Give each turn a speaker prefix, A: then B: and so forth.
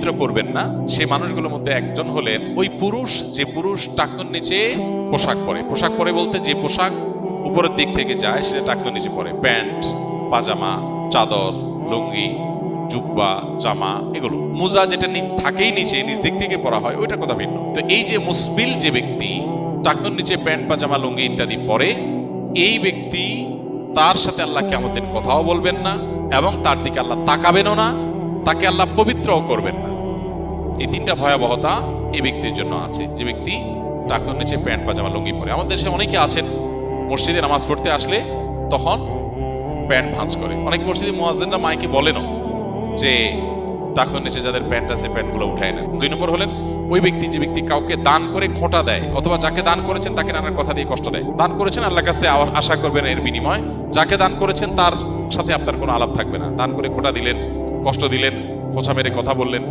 A: পবিত্র করবেন না, সেই মানুষগুলোর মধ্যে একজন হলেন ওই পুরুষ, যে পুরুষ টাকনুর নিচে পোশাক পরে। পোশাক পরে বলতে যে পোশাক উপরের দিক থেকে যায় সেটা টাকনুর নিচে পরে, প্যান্ট, পাজামা, চাদর, লুঙ্গি, জুব্বা, জামা, এগুলো। মোজা যেটা থাকেই নিচে, নিচ দিক থেকে পরা হয়, ওইটার কথা ভিন্ন। তো এই যে মুসবিল যে ব্যক্তি টাকনুর নিচে প্যান্ট, পাজামা, লুঙ্গি ইত্যাদি পরে, এই ব্যক্তি তার সাথে আল্লাহ কিয়ামত দিন কথাও বলবেন না এবং তার দিকে আল্লাহ তাকাবেনও না, তাকে আল্লাহ পবিত্রও করবেন না। এই তিনটা ভয়াবহতা এই ব্যক্তির জন্য আছে, যে ব্যক্তি টাকনুর নিচে প্যান্ট, পাজামা, লুঙ্গি পরে। আমাদের দেশে অনেকে আছেন মসজিদে নামাজ পড়তে আসলে তখন প্যান্ট ভাঁজ করে। অনেক মসজিদে মুয়াজ্জিনরা মাইকে বলেনও যে টাকনুর নিচে যাদের প্যান্ট আছে প্যান্টগুলো উঠায় নেন। 2 নম্বর হলেন ওই ব্যক্তি, যে ব্যক্তি কাউকে দান করে খোঁটা দেয়, অথবা যাকে দান করেছেন তাকে নানার কথা দিয়ে কষ্ট দেয়। দান করেছেন, আল্লাহর কাছে আশা করবেন এর বিনিময়। যাকে দান করেছেন তার সাথে আপনার কোনো আলাপ থাকবে না। দান করে খোঁটা দিলেন, কষ্ট দিলেন, খোঁচা মেরে কথা বললেন।